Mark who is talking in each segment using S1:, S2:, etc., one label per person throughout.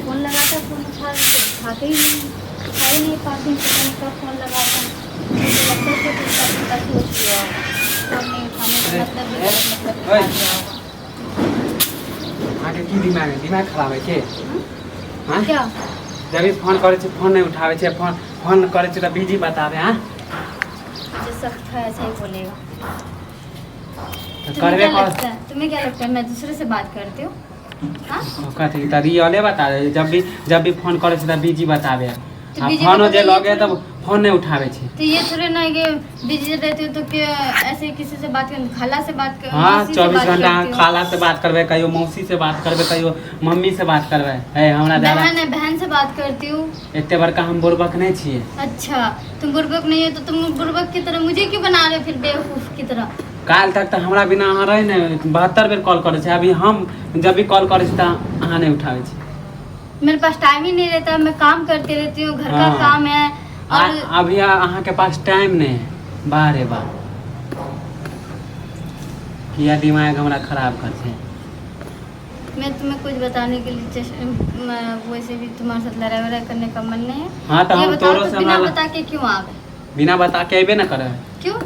S1: Phone लगाता, phone उठाते ही नहीं, उठा ही नहीं पाती हूँ, पता नहीं कब फ़ोन लगाता। मुझे लगता है कि कुछ का सोच लिया होगा, फ़ोन नहीं उठाने का मतलब भी मतलब निकाल दिया होगा।
S2: आगे की दिमाग खराब है के? हाँ?
S1: क्या
S2: जब भी फोन करे फोन नहीं उठावे छे, फोन करे तो बिजी बतावे। हाँ
S1: जो सख्त है ऐसा ही बोलेगा।
S2: तो करवे
S1: तुम्हें क्या लगता है मैं दूसरे से बात करती हूँ? हाँ?
S2: कथी त रियले बता दे। जब भी फोन करे तो बिजी बतावे।
S1: तो
S2: आ
S1: busy
S2: फोन
S1: बतावे
S2: जे
S1: ये
S2: लगे
S1: थोड़ी-
S2: तब फोन नहीं उठावे छे।
S1: तो ये थोड़े ना कि बिजी रहती हो तो क्या ऐसे किसी से बात कर, खाला से बात कर,
S2: हाँ
S1: मौसी से
S2: 24
S1: बात
S2: घंटा
S1: करती हो।
S2: खाला से बात करबे, कहियो मौसी से बात करबे, कहियो मम्मी से बात करबे। है हमरा ज्यादा
S1: बहन है, बहन से बात करती हूँ।
S2: एते बड़का हम बुर्बक नहीं छिए।
S1: अच्छा तुम बुर्बक नहीं है तो तुम बुर्बक की तरह मुझे क्यों बना रहे हो फिर बेवकूफ की तरह?
S2: काल तक तो हमरा बिना अहाँ रहे ने 72 बेर कॉल करे छे। अभी हम जब भी कॉल करे छे त अहाँ नहीं उठावे छे।
S1: मेरे पास टाइम ही नहीं रहता, मैं काम करती रहती हूँ, घर का
S2: हाँ।
S1: काम है। और
S2: अभी अहाँ के पास टाइम नहीं है। वाह रे वाह, किया दिमाग हमरा खराब कर छे।
S1: मैं तुम्हें कुछ बताने के लिए वैसे भी तुम्हारे साथ लड़ाई वड़ाई करने का मन नहीं है।
S2: हाँ तो
S1: ये
S2: हम
S1: बताओ
S2: तोरो
S1: तो
S2: से
S1: बिना
S2: हमरा
S1: बता के क्यों आ गए?
S2: बिना बता के अबे न करे।
S1: क्यों?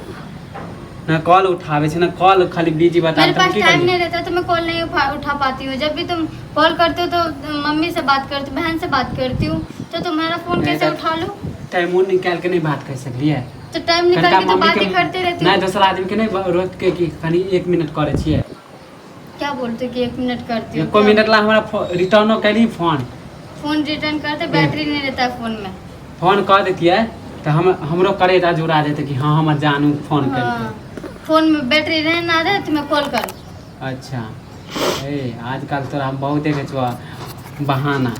S2: ना कॉल उठावे छे, ना कॉल खाली बिजी बता।
S1: मेरे पास टाइम नहीं रहता तो मैं कॉल नहीं उठा पाती हूँ। जब भी तुम कॉल करते हो तो मम्मी से बात करती हूँ, बहन से बात करती हूँ, तो तुम्हारा फोन
S2: नहीं
S1: कैसे
S2: तो-
S1: उठा लूँ?
S2: टाइम निकाल के नहीं बात कर सकली है।
S1: तो टाइम निकाल के तो बातें करते रहती
S2: नहीं
S1: हूँ।
S2: दूसरा आदमी के नहीं रोक के कि खाली 1 मिनट करे छिए।
S1: क्या बोलते हो कि 1 मिनट करती हूँ?
S2: 1 मिनट ला हमरा रिटर्नो करी फोन
S1: रिटर्न करते, बैटरी नहीं रहता है फोन में।
S2: फोन कर देतिए तो हमरो करे जुड़ा देते कि हाँ हमर जानू फोन कर।
S1: हाँ, फोन में बैटरी रहे ना रहे तो मैं कॉल करूँ।
S2: अच्छा आजकल तोरा हम बहुत देखे छो बहाना।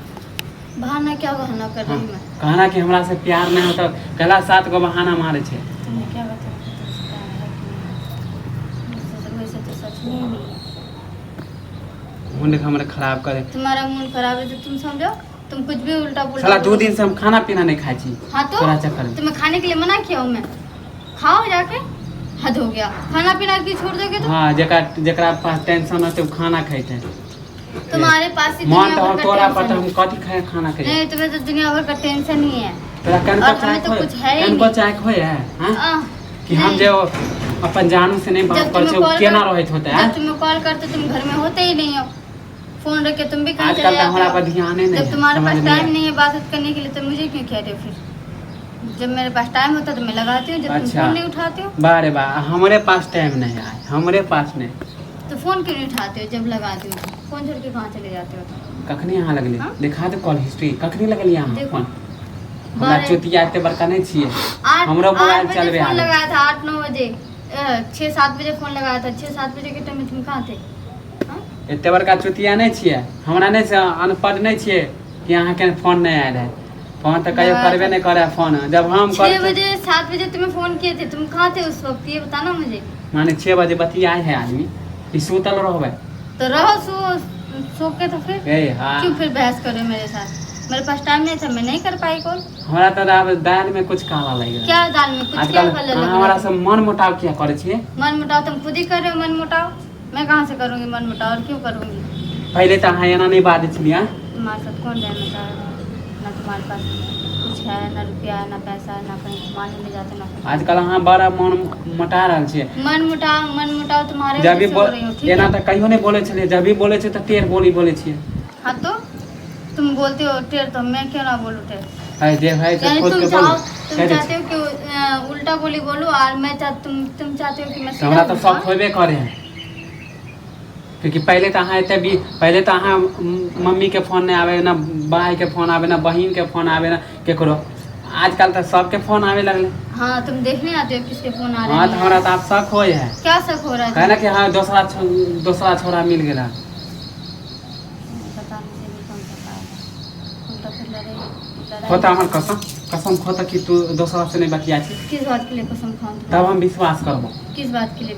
S1: बहाना क्या बहाना कर रही हूँ मैं?
S2: कहना कि हमरा से प्यार नहीं होता, कहला 7 गो बहाना मारे छे।
S1: तुम्हें क्या बताऊँ, वैसे तो सच में ही नहीं है।
S2: मुंड हमरा खराब करे।
S1: तुम्हारा मूड खराब है तो तुम समझो, तुम कुछ भी उल्टा पुल्टा
S2: साला 2
S1: बोलो।
S2: दिन से हम खाना पीना नहीं खाई छी।
S1: हाँ तो
S2: तोरा चक्कर में
S1: तुम्हें खाने के लिए मना किया हूँ मैं, खाओ जाके। हद हो गया, खाना पीना की छोड़ दोगे तो?
S2: हाँ जेकरा पास टेंशन होते वो खाना खाते।
S1: तुम्हारे पास ही
S2: मन
S1: दुनिया
S2: तो
S1: भर का
S2: तोरा पता
S1: टेंशन
S2: हम
S1: है।
S2: कथी खाए खाना खाए।
S1: नहीं तुम्हें तो दुनिया भर का टेंशन ही है।
S2: तोरा कन
S1: और
S2: को चाय
S1: हमें तो कुछ है ही
S2: कन को
S1: नहीं।
S2: चाय खोए है हां
S1: आह,
S2: कि हम
S1: नहीं।
S2: जो अपन जानू से नहीं बात
S1: जब
S2: कर
S1: तुम्हें
S2: छे
S1: कॉल
S2: केना
S1: कर-
S2: रहत होता है।
S1: जब तुम्हें कॉल करते तुम घर में होते ही नहीं हो, फोन रख के तुम भी कहीं
S2: आजकल
S1: चले
S2: तो
S1: जाते
S2: हमारा
S1: हो।
S2: पर ध्यान ही नहीं
S1: जब
S2: है,
S1: तुम्हारे
S2: समझ
S1: पास
S2: नहीं
S1: टाइम
S2: है।
S1: नहीं है बात करने के लिए तो मुझे क्यों कह रहे हो फिर? जब मेरे पास टाइम होता तो मैं लगाती हूँ, जब तुम
S2: अच्छा।
S1: फोन नहीं उठाते हो
S2: बारे बा हमारे पास टाइम नहीं है, हमारे पास नहीं।
S1: तो फोन क्यों नहीं उठाते हो? जब लगाती हो फोन छोड़ के कहाँ चले जाते हो तुम?
S2: कखनी यहाँ लगली
S1: हाँ?
S2: दिखा दे कॉल हिस्ट्री कखनी लगली यहाँ
S1: देखो।
S2: फोन। हमरा चुतिया एते बड़का नहीं छिए। हमरो मोबाइल चलबे
S1: फोन
S2: आ
S1: लगाया था 8-9 बजे, 6-7 बजे फोन लगाया था। 6-7 बजे के टाइम में तुम कहाँ थे? हाँ?
S2: एते बड़का चुतिया नहीं छिए। हमरा नहीं से अनपढ़ नहीं छिए कि अहाँ के फोन नहीं आयल है। फोन तो कहियो करबे नहीं करे फोन। जब हम
S1: 6 बजे 7 बजे तुम्हें फोन किए थे, तुम कहाँ थे उस वक्त ये बताना मुझे।
S2: माने 6 बजे बतियाए है आदमी कि सुतल रहबे।
S1: तो रहो सो के तो फिर
S2: ए हाँ
S1: क्यों फिर बहस करो मेरे साथ? मेरे पास टाइम नहीं था, मैं नहीं कर पाई कॉल।
S2: हमरा तो अब दाल में कुछ काला लग रहा है।
S1: क्या दाल में कुछ क्या
S2: आजकल
S1: कलर
S2: अहाँ
S1: लग
S2: हमरा
S1: रहा
S2: से मन मुटाव क्या करे छिए।
S1: मन मुटाव तुम खुद ही कर रहे हो। मन मुटाव मैं कहाँ से करूँगी? मन मुटाव और क्यों करूँगी?
S2: पहले तो अहाँ एना नहीं बात छिए।
S1: तुम्हारे साथ कौन रहना चाह रहा है? ना तुम्हारे पास कुछ है, ना रुपया है, ना पैसा है, ना कहीं घुमाने ले जाते, ना कुछ।
S2: आजकल अहाँ बड़ा मन मटा रहल छिए।
S1: मन मुटाव तुम्हारे
S2: जब भी
S1: वजह से हो रही हो, ठीक
S2: एना
S1: है?
S2: तो कहियो नहीं बोले छलिए। जब भी बोले छे तो टेढ़ बोली बोले छिए।
S1: हाँ तो तुम बोलते हो टेढ़, तो मैं क्यों ना बोलूँ टेढ़?
S2: है जे भाई से
S1: यानी
S2: खुद
S1: तुम
S2: के
S1: चाहो,
S2: बोल।
S1: तुम चाहते हो कि उल्टा बोली बोलूं और मैं तुम चाहते हो कि मैं सीधा
S2: हमरा तो
S1: बोलूं,
S2: सब होबे करे हैं। क्योंकि पहले तो अहाँ एते भी पहले तो अहाँ मम्मी के फोन नहीं आवे, ना भाई के फोन आवे, ना बहन के फोन आवे, ना केकरो। आजकल तो सबके फोन आवे लगले।
S1: हाँ तुम देखने आते हो किसके फोन आ रहे
S2: हाँ तो
S1: हैं।
S2: हमरा तो आप शक होए है।
S1: क्या शक हो रहा है?
S2: कहना कि हाँ दूसरा छोरा मिल गेला।
S1: पता मुझे भी कौन सा पाया। उल्टा फिर लड़ाई
S2: होता हमर कसम खोता कि तू दूसरा से नहीं बतिया छी।
S1: किस बात के लिए कसम खाऊं?
S2: तब हम विश्वास करबो।
S1: किस बात के लिए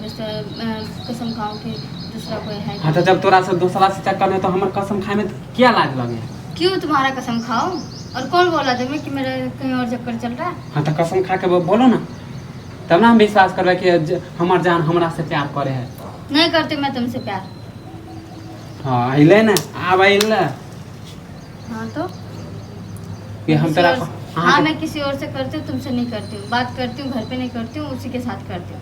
S1: कसम खाऊं कि दूसरा कोई है?
S2: हाँ तो जब तोरा से दूसरा से चक्कर में तो हमर कसम खाए में क्या लाज लगे।
S1: क्यों तुम्हारा कसम खाओ? और कौन बोला तुम्हें कि मेरा कहीं और चक्कर चल रहा है?
S2: हाँ तो कसम खा के बोलो ना, तब ना हम विश्वास करबे कि हमर जान हमरा से प्यार करे है।
S1: नहीं करती मैं तुमसे प्यार।
S2: हाँ अइले ना आब अइले
S1: हाँ तो
S2: कि हम
S1: किसी
S2: तेरा
S1: और- हाँ मैं किसी और से करती हूँ, तुमसे नहीं करती हूँ। बात करती हूँ घर पे नहीं करती हूँ, उसी के साथ करती हूँ।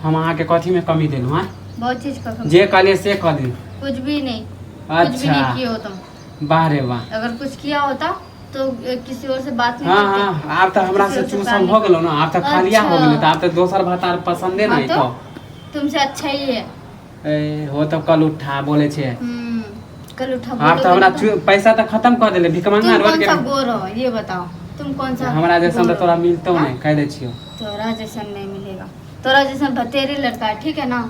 S2: हम अहाँ के कथी में कमी देलू हाँ
S1: बहुत चीज का
S2: जे कहलिए से कह दी।
S1: कुछ भी नहीं, कुछ भी
S2: अच्छा
S1: नहीं किए हो तुम।
S2: वाह रे वाह।
S1: अगर कुछ किया होता तो किसी और से बात नहीं
S2: हाँ
S1: करते।
S2: हाँ आप तो हमरा
S1: किसी
S2: से
S1: और से
S2: चूसम
S1: प्यार
S2: हो
S1: नहीं
S2: गेलो ना, आप तो खालिया हो
S1: अच्छा।
S2: गेलो, तो आप तो दोसर भतार पसंदे
S1: हाँ
S2: नहीं
S1: तो
S2: तो
S1: तुमसे अच्छा ही है।
S2: ए हो तो कल उठा बोले छे।
S1: कल उठा
S2: आप तो
S1: बोलोगे
S2: हमरा
S1: ना तो।
S2: पैसा तो खत्म कर देले भिकमंगा
S1: तुम
S2: रोड
S1: कौन
S2: के।
S1: सा गोर हो ये बताओ, तुम कौन सा
S2: हमरा जैसन तो
S1: गोर
S2: तोरा
S1: हो?
S2: मिलतो
S1: हाँ?
S2: नहीं कह दे छियो।
S1: तोरा जैसा नहीं मिलेगा, तोरा जैसा भतेरे लड़का है, ठीक है ना।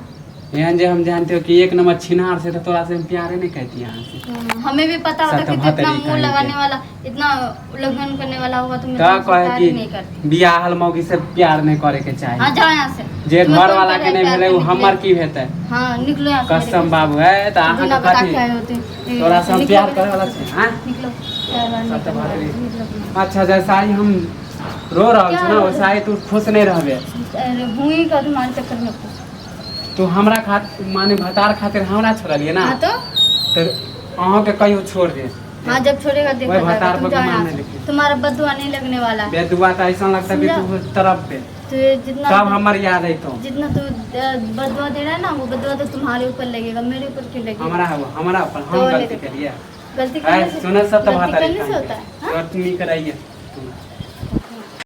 S2: एहन जे हम जानते हो कि एक नंबर छिनार से तो तोरा से हम प्यारे नहीं कहती यहाँ से।
S1: हमें भी पता होता
S2: सत
S1: कि तू इतना
S2: भतरी
S1: मुंह
S2: कहीं
S1: लगाने
S2: के।
S1: वाला, इतना उल्लंघन करने वाला होगा तो मैं
S2: तो
S1: तुमसे
S2: कहे
S1: प्यार ही नहीं
S2: कि
S1: करती।
S2: बियाहल मौगी से प्यार नहीं करे के
S1: हाँ
S2: चाहिए।
S1: जाओ यहाँ से।
S2: जे
S1: तुम्हें
S2: घर
S1: कौन
S2: वाला
S1: कह
S2: के
S1: रहा है
S2: नहीं
S1: प्यार
S2: भेले वो
S1: करने के
S2: हमर
S1: लिए?
S2: की हेतै।
S1: हाँ निकलो यहाँ से मेरे
S2: कसम
S1: घर
S2: बाबू
S1: से।
S2: है तो अहाँ
S1: बिना
S2: के
S1: बता
S2: कथी
S1: के आए होते हैं।
S2: तोरा से हम
S1: निकलो
S2: प्यार
S1: मेरे
S2: करे
S1: घर
S2: वाला
S1: से।
S2: छी हाँ
S1: निकलो प्यार वार नहीं
S2: सत
S1: करने वाला,
S2: भतरी।
S1: निकलो।
S2: अच्छा जैसा ही हम रो रहल
S1: क्या
S2: छी ना
S1: रो
S2: वैसा ही तू खुश नहीं रहबे।
S1: अरे भूमि का तुम्हारे चक्कर में कुछ।
S2: तू हमरा खातिर माने भतार खातिर हमरा छोड़लिए ना
S1: हाँ तो
S2: तो अहाँ के कहियो छोड़ दे।
S1: हाँ जब छोड़ेगा देखा
S2: वही
S1: जाएगा।
S2: भतार
S1: तुम
S2: पर
S1: जाओ
S2: गुमान
S1: यहाँ
S2: नहीं
S1: से।
S2: लिखी।
S1: तुम्हारा बदुआ नहीं लगने वाला है।
S2: बेदुआ तो ऐसा लगता है कि तू तरफ पे
S1: तो ये जितना
S2: सब हमर याद है तो
S1: जितना तू बदुआ दे रहा है ना, वो बदुआ तो तुम्हारे ऊपर लगेगा, मेरे ऊपर क्यों लगेगा?
S2: हमरा ऊपर हम
S1: तो
S2: गलती
S1: लेके-
S2: करिए।
S1: गलती करने से
S2: सुनो सब तो
S1: गलती
S2: भतारी
S1: करने से होता है हाँ?
S2: नहीं कराइए।